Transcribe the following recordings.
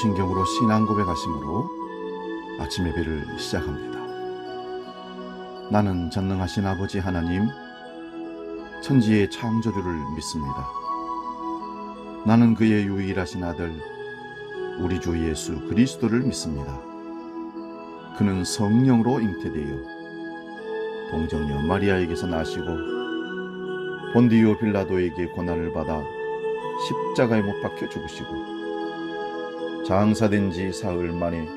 사도신경으로 신앙 고백하심으로 아침 예배를 시작합니다. 나는 전능하신 아버지 하나님, 천지의 창조주를 믿습니다. 나는 그의 유일하신 아들, 우리 주 예수 그리스도를 믿습니다. 그는 성령으로 잉태되어 동정녀 마리아에게서 나시고 본디오 빌라도에게 고난을 받아 십자가에 못 박혀 죽으시고 장사된 지 사흘 만에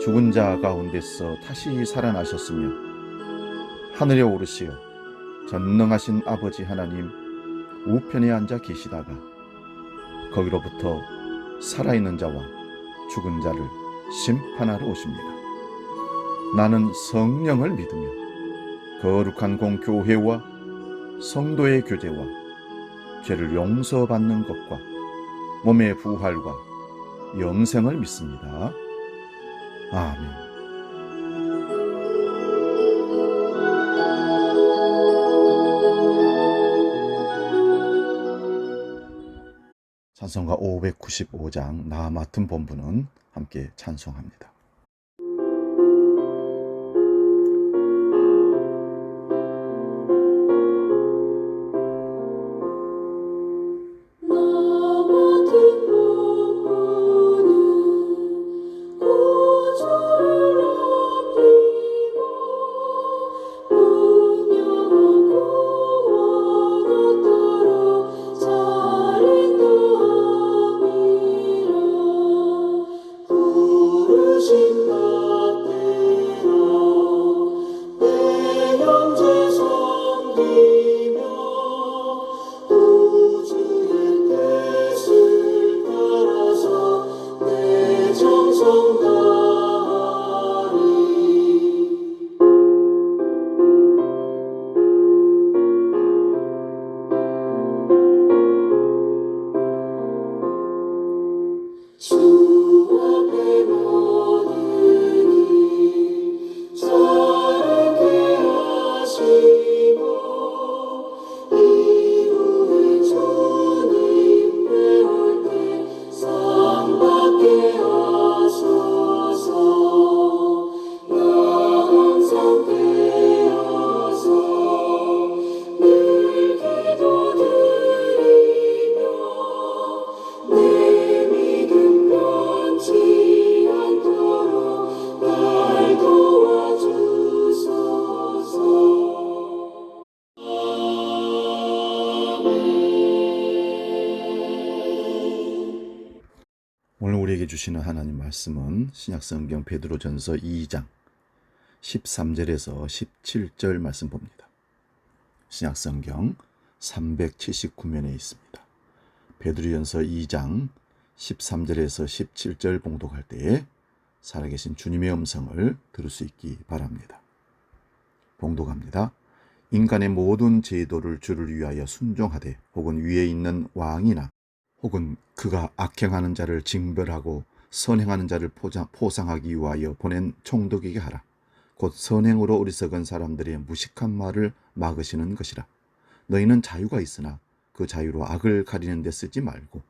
죽은 자 가운데서 다시 살아나셨으며 하늘에 오르시어 전능하신 아버지 하나님 우편에 앉아 계시다가 거기로부터 살아있는 자와 죽은 자를 심판하러 오십니다. 나는 성령을 믿으며 거룩한 공교회와 성도의 교제와 죄를 용서받는 것과 몸의 부활과 영생을 믿습니다. 아멘. 찬송가 595장 나 맡은 본분은 함께 찬송합니다. 오늘 우리에게 주시는 하나님 말씀은 신약성경 베드로전서 2장 13절에서 17절 말씀 봅니다. 신약성경 379면에 있습니다. 베드로전서 2장 13절에서 17절 봉독할 때에 살아계신 주님의 음성을 들을 수 있기 바랍니다. 봉독합니다. 인간의 모든 제도를 주를 위하여 순종하되 혹은 위에 있는 왕이나 혹은 그가 악행하는 자를 징벌하고 선행하는 자를 포상하기 위하여 보낸 총독에게 하라. 곧 선행으로 어리석은 사람들의 무식한 말을 막으시는 것이라. 너희는 자유가 있으나 그 자유로 악을 가리는 데 쓰지 말고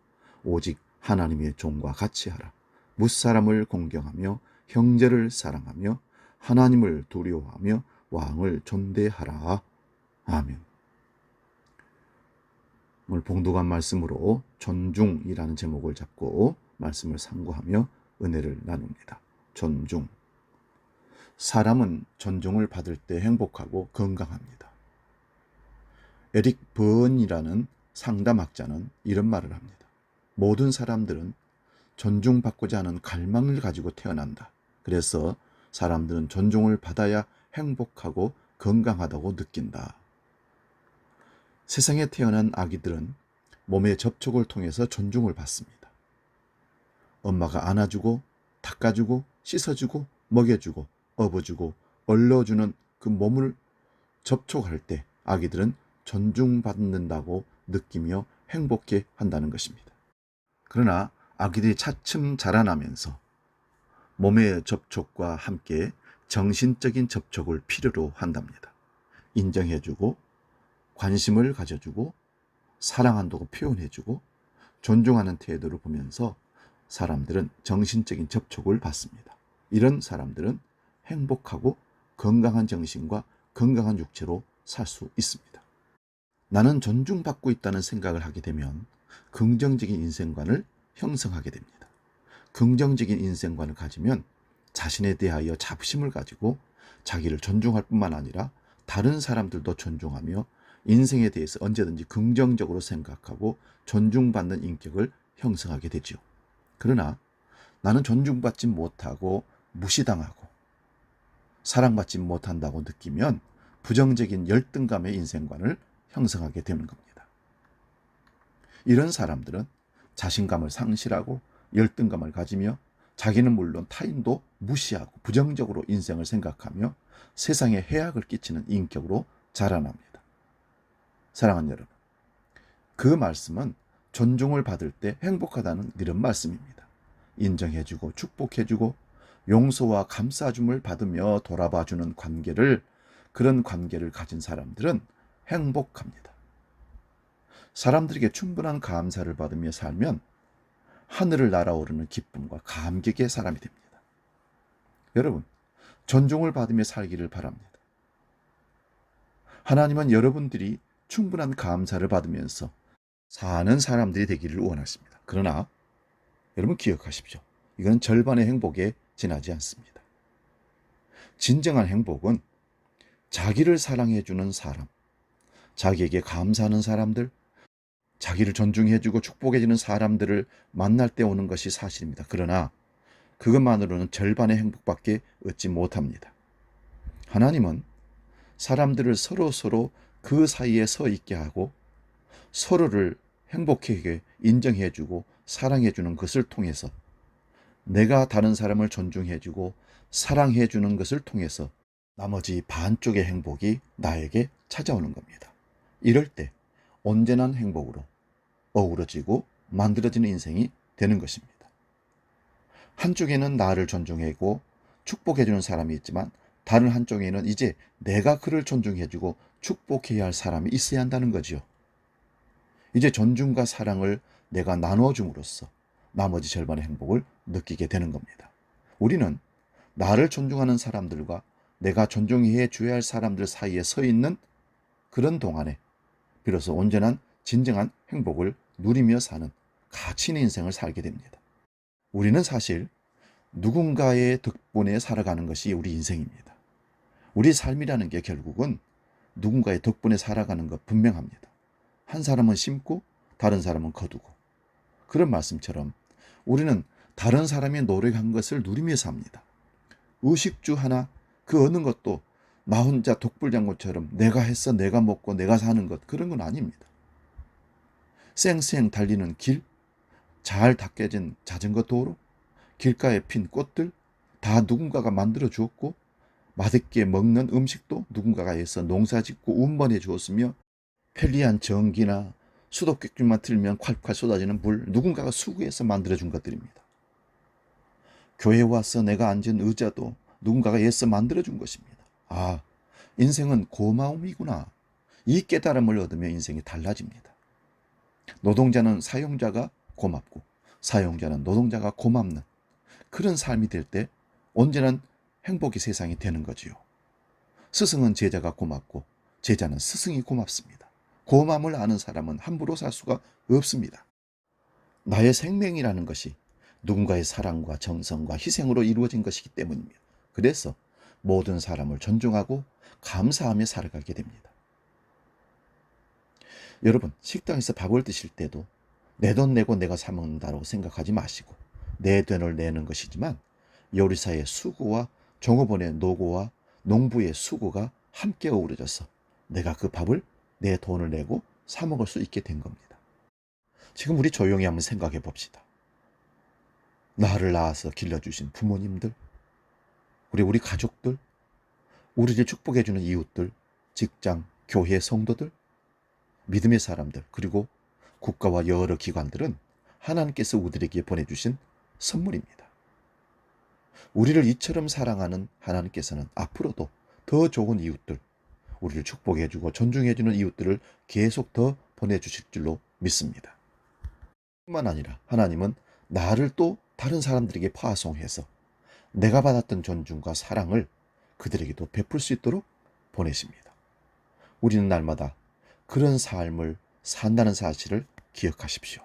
오직 하나님의 종과 같이 하라. 무사람을 공경하며 형제를 사랑하며 하나님을 두려워하며 왕을 존대하라. 아멘. 오늘 봉독한 말씀으로 존중이라는 제목을 잡고 말씀을 상고하며 은혜를 나눕니다. 존중. 사람은 존중을 받을 때 행복하고 건강합니다. 에릭 번이라는 상담학자는 이런 말을 합니다. 모든 사람들은 존중받고자 하는 갈망을 가지고 태어난다. 그래서 사람들은 존중을 받아야 행복하고 건강하다고 느낀다. 세상에 태어난 아기들은 몸의 접촉을 통해서 존중을 받습니다. 엄마가 안아주고 닦아주고 씻어주고 먹여주고 업어주고 얼러주는 그 몸을 접촉할 때 아기들은 존중받는다고 느끼며 행복해 한다는 것입니다. 그러나 아기들이 차츰 자라나면서 몸의 접촉과 함께 정신적인 접촉을 필요로 한답니다. 인정해주고 관심을 가져주고 사랑한다고 표현해주고 존중하는 태도를 보면서 사람들은 정신적인 접촉을 받습니다. 이런 사람들은 행복하고 건강한 정신과 건강한 육체로 살 수 있습니다. 나는 존중받고 있다는 생각을 하게 되면 긍정적인 인생관을 형성하게 됩니다. 긍정적인 인생관을 가지면 자신에 대하여 자부심을 가지고 자기를 존중할 뿐만 아니라 다른 사람들도 존중하며 인생에 대해서 언제든지 긍정적으로 생각하고 존중받는 인격을 형성하게 되죠. 그러나 나는 존중받지 못하고 무시당하고 사랑받지 못한다고 느끼면 부정적인 열등감의 인생관을 형성하게 되는 겁니다. 이런 사람들은 자신감을 상실하고 열등감을 가지며 자기는 물론 타인도 무시하고 부정적으로 인생을 생각하며 세상에 해악을 끼치는 인격으로 자라납니다. 사랑하는 여러분, 그 말씀은 존중을 받을 때 행복하다는 이런 말씀입니다. 인정해주고 축복해주고 용서와 감싸줌을 받으며 돌아봐주는 그런 관계를 가진 사람들은 행복합니다. 사람들에게 충분한 감사를 받으며 살면 하늘을 날아오르는 기쁨과 감격의 사람이 됩니다. 여러분, 존중을 받으며 살기를 바랍니다. 하나님은 여러분들이 충분한 감사를 받으면서 사는 사람들이 되기를 원하십니다. 그러나 여러분 기억하십시오. 이건 절반의 행복에 지나지 않습니다. 진정한 행복은 자기를 사랑해주는 사람, 자기에게 감사하는 사람들, 자기를 존중해주고 축복해주는 사람들을 만날 때 오는 것이 사실입니다. 그러나 그것만으로는 절반의 행복밖에 얻지 못합니다. 하나님은 사람들을 서로 그 사이에 서 있게 하고 서로를 행복하게 인정해주고 사랑해주는 것을 통해서 내가 다른 사람을 존중해주고 사랑해주는 것을 통해서 나머지 반쪽의 행복이 나에게 찾아오는 겁니다. 이럴 때 온전한 행복으로 어우러지고 만들어지는 인생이 되는 것입니다. 한쪽에는 나를 존중하고 축복해주는 사람이 있지만 다른 한쪽에는 이제 내가 그를 존중해주고 축복해야 할 사람이 있어야 한다는 거지요. 이제 존중과 사랑을 내가 나눠줌으로써 나머지 절반의 행복을 느끼게 되는 겁니다. 우리는 나를 존중하는 사람들과 내가 존중해 줘야 할 사람들 사이에 서 있는 그런 동안에 비로소 온전한 진정한 행복을 누리며 사는 가치 있는 인생을 살게 됩니다. 우리는 사실 누군가의 덕분에 살아가는 것이 우리 인생입니다. 우리 삶이라는 게 결국은 누군가의 덕분에 살아가는 것 분명합니다. 한 사람은 심고 다른 사람은 거두고, 그런 말씀처럼 우리는 다른 사람이 노력한 것을 누리며 삽니다. 의식주 하나, 그 어느 것도 나 혼자 독불장군처럼 내가 해서 내가 먹고 내가 사는 것, 그런 건 아닙니다. 쌩쌩 달리는 길, 잘 닦여진 자전거 도로, 길가에 핀 꽃들 다 누군가가 만들어 주었고, 맛있게 먹는 음식도 누군가가 해서 농사짓고 운반해 주었으며, 편리한 전기나 수도꼭지만 틀면 콸콸 쏟아지는 물, 누군가가 수고해서 만들어준 것들입니다. 교회에 와서 내가 앉은 의자도 누군가가 애써 만들어준 것입니다. 아, 인생은 고마움이구나. 이 깨달음을 얻으면 인생이 달라집니다. 노동자는 사용자가 고맙고 사용자는 노동자가 고맙는 그런 삶이 될 때 온전한 행복의 세상이 되는 거지요. 스승은 제자가 고맙고 제자는 스승이 고맙습니다. 고마움을 아는 사람은 함부로 살 수가 없습니다. 나의 생명이라는 것이 누군가의 사랑과 정성과 희생으로 이루어진 것이기 때문입니다. 그래서 모든 사람을 존중하고 감사하며 살아가게 됩니다. 여러분, 식당에서 밥을 드실 때도 내 돈 내고 내가 사 먹는다고 생각하지 마시고 내 돈을 내는 것이지만 요리사의 수고와 종업원의 노고와 농부의 수고가 함께 어우러져서 내가 그 밥을 내 돈을 내고 사 먹을 수 있게 된 겁니다. 지금 우리 조용히 한번 생각해 봅시다. 나를 낳아서 길러주신 부모님들, 우리 가족들, 우리를 축복해주는 이웃들, 직장, 교회 성도들, 믿음의 사람들, 그리고 국가와 여러 기관들은 하나님께서 우리에게 보내주신 선물입니다. 우리를 이처럼 사랑하는 하나님께서는 앞으로도 더 좋은 이웃들, 우리를 축복해주고 존중해주는 이웃들을 계속 더 보내주실 줄로 믿습니다. 뿐만 아니라 하나님은 나를 또 다른 사람들에게 파송해서 내가 받았던 존중과 사랑을 그들에게도 베풀 수 있도록 보내십니다. 우리는 날마다 그런 삶을 산다는 사실을 기억하십시오.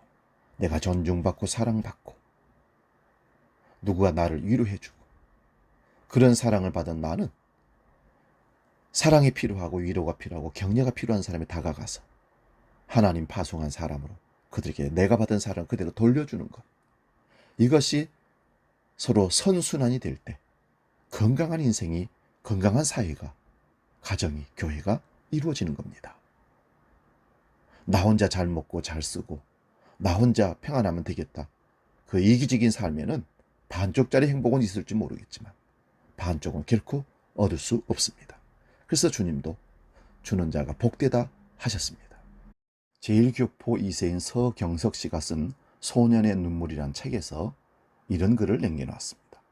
내가 존중받고 사랑받고 누구가 나를 위로해주고 그런 사랑을 받은 나는 사랑이 필요하고 위로가 필요하고 격려가 필요한 사람에 다가가서 하나님 파송한 사람으로 그들에게 내가 받은 사랑을 그대로 돌려주는 것. 이것이 서로 선순환이 될 때 건강한 인생이, 건강한 사회가, 가정이, 교회가 이루어지는 겁니다. 나 혼자 잘 먹고 잘 쓰고 나 혼자 평안하면 되겠다. 그 이기적인 삶에는 반쪽짜리 행복은 있을지 모르겠지만 반쪽은 결코 얻을 수 없습니다. 그래서 주님도 주는 자가 복되다 하셨습니다. 제1교포 2세인 서경석 씨가 쓴 소년의 눈물이란 책에서 이런 글을 남겨놨습니다.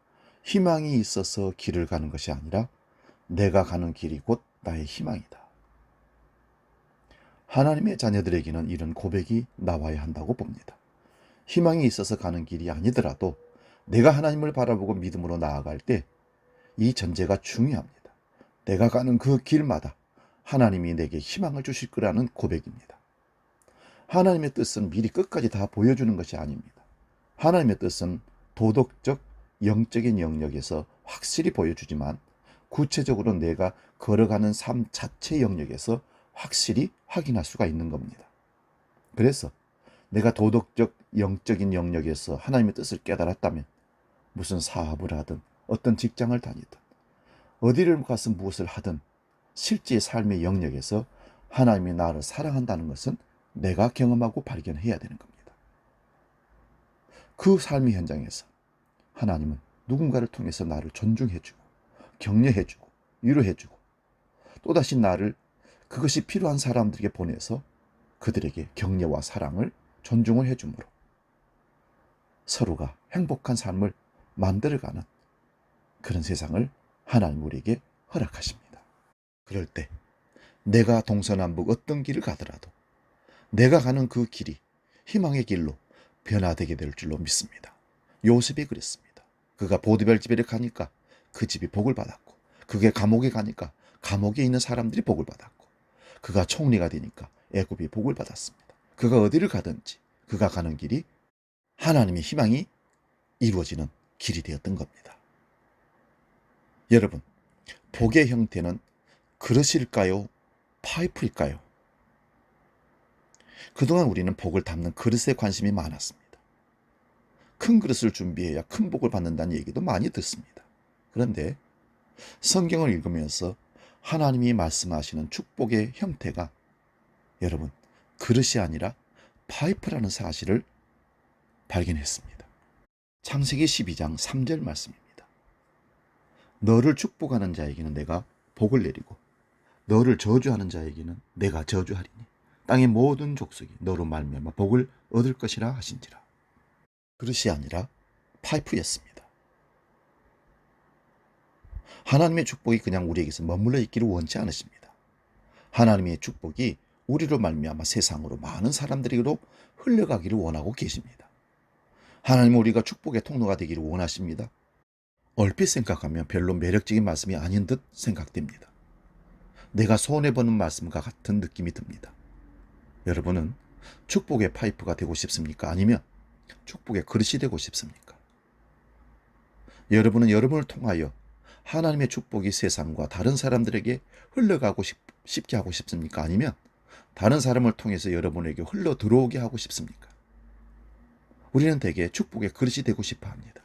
희망이 있어서 길을 가는 것이 아니라 내가 가는 길이 곧 나의 희망이다. 하나님의 자녀들에게는 이런 고백이 나와야 한다고 봅니다. 희망이 있어서 가는 길이 아니더라도 내가 하나님을 바라보고 믿음으로 나아갈 때 이 전제가 중요합니다. 내가 가는 그 길마다 하나님이 내게 희망을 주실 거라는 고백입니다. 하나님의 뜻은 미리 끝까지 다 보여주는 것이 아닙니다. 하나님의 뜻은 도덕적, 영적인 영역에서 확실히 보여주지만 구체적으로 내가 걸어가는 삶 자체 영역에서 확실히 확인할 수가 있는 겁니다. 그래서 내가 도덕적, 영적인 영역에서 하나님의 뜻을 깨달았다면 무슨 사업을 하든 어떤 직장을 다니든 어디를 가서 무엇을 하든 실제 삶의 영역에서 하나님이 나를 사랑한다는 것은 내가 경험하고 발견해야 되는 겁니다. 그 삶의 현장에서 하나님은 누군가를 통해서 나를 존중해주고 격려해주고 위로해주고 또다시 나를 그것이 필요한 사람들에게 보내서 그들에게 격려와 사랑을 존중을 해주므로 서로가 행복한 삶을 만들어가는 그런 세상을 하나님 우리에게 허락하십니다. 그럴 때 내가 동서남북 어떤 길을 가더라도 내가 가는 그 길이 희망의 길로 변화되게 될 줄로 믿습니다. 요셉이 그랬습니다. 그가 보디벨 집에 가니까 그 집이 복을 받았고 그게 감옥에 가니까 감옥에 있는 사람들이 복을 받았고 그가 총리가 되니까 애굽이 복을 받았습니다. 그가 어디를 가든지 그가 가는 길이 하나님의 희망이 이루어지는 길이 되었던 겁니다. 여러분, 복의 형태는 그릇일까요? 파이프일까요? 그동안 우리는 복을 담는 그릇에 관심이 많았습니다. 큰 그릇을 준비해야 큰 복을 받는다는 얘기도 많이 듣습니다. 그런데 성경을 읽으면서 하나님이 말씀하시는 축복의 형태가 여러분, 그릇이 아니라 파이프라는 사실을 발견했습니다. 창세기 12장 3절 말씀입니다. 너를 축복하는 자에게는 내가 복을 내리고 너를 저주하는 자에게는 내가 저주하리니 땅의 모든 족속이 너로 말미암아 복을 얻을 것이라 하신지라. 그릇이 아니라 파이프였습니다. 하나님의 축복이 그냥 우리에게서 머물러 있기를 원치 않으십니다. 하나님의 축복이 우리로 말미암아 세상으로 많은 사람들에게로 흘러가기를 원하고 계십니다. 하나님은 우리가 축복의 통로가 되기를 원하십니다. 얼핏 생각하면 별로 매력적인 말씀이 아닌 듯 생각됩니다. 내가 손해보는 말씀과 같은 느낌이 듭니다. 여러분은 축복의 파이프가 되고 싶습니까? 아니면 축복의 그릇이 되고 싶습니까? 여러분은 여러분을 통하여 하나님의 축복이 세상과 다른 사람들에게 흘러가고 싶게 하고 싶습니까? 아니면 다른 사람을 통해서 여러분에게 흘러 들어오게 하고 싶습니까? 우리는 대개 축복의 그릇이 되고 싶어 합니다.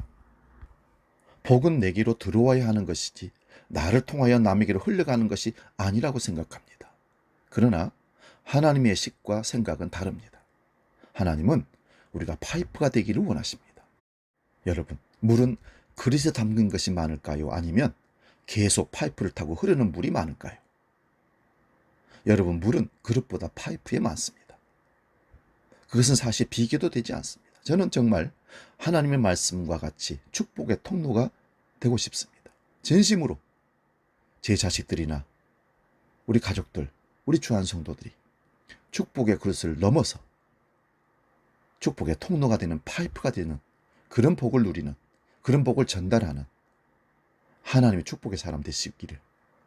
복은 내게로 들어와야 하는 것이지 나를 통하여 남에게로 흘러가는 것이 아니라고 생각합니다. 그러나 하나님의 식과 생각은 다릅니다. 하나님은 우리가 파이프가 되기를 원하십니다. 여러분, 물은 그릇에 담긴 것이 많을까요? 아니면 계속 파이프를 타고 흐르는 물이 많을까요? 여러분, 물은 그릇보다 파이프에 많습니다. 그것은 사실 비교도 되지 않습니다. 저는 정말 하나님의 말씀과 같이 축복의 통로가 되고 싶습니다. 진심으로 제 자식들이나 우리 가족들, 우리 주한 성도들이 축복의 그릇을 넘어서 축복의 통로가 되는 파이프가 되는 그런 복을 누리는, 그런 복을 전달하는 하나님의 축복의 사람 되시기를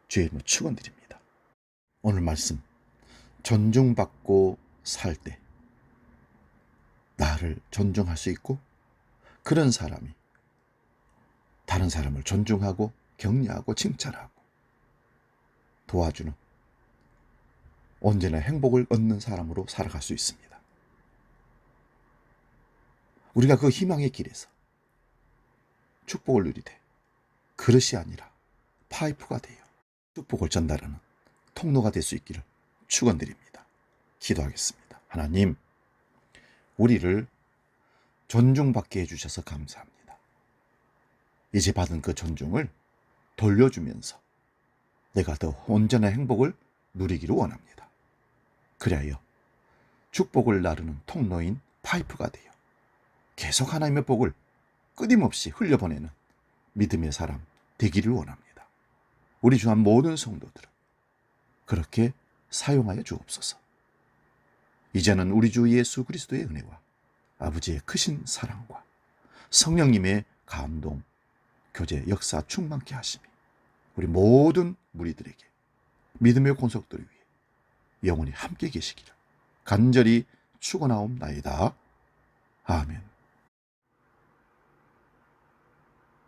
주의 이름으로 축원드립니다. 오늘 말씀, 존중받고 살 때 나를 존중할 수 있고, 그런 사람이 다른 사람을 존중하고 격려하고 칭찬하고 도와주는, 언제나 행복을 얻는 사람으로 살아갈 수 있습니다. 우리가 그 희망의 길에서 축복을 누리되 그릇이 아니라 파이프가 되어 축복을 전달하는 통로가 될 수 있기를 축원드립니다. 기도하겠습니다. 하나님, 우리를 존중받게 해주셔서 감사합니다. 이제 받은 그 존중을 돌려주면서 내가 더 온전한 행복을 누리기를 원합니다. 그리하여 축복을 나르는 통로인 파이프가 되어 계속 하나님의 복을 끊임없이 흘려보내는 믿음의 사람 되기를 원합니다. 우리 주한 모든 성도들은 그렇게 사용하여 주옵소서. 이제는 우리 주 예수 그리스도의 은혜와 아버지의 크신 사랑과 성령님의 감동, 교제, 역사 충만케 하심이 우리 모든 무리들에게, 믿음의 권속들을 위해 영원히 함께 계시기를 간절히 축원하옵나이다. 아멘.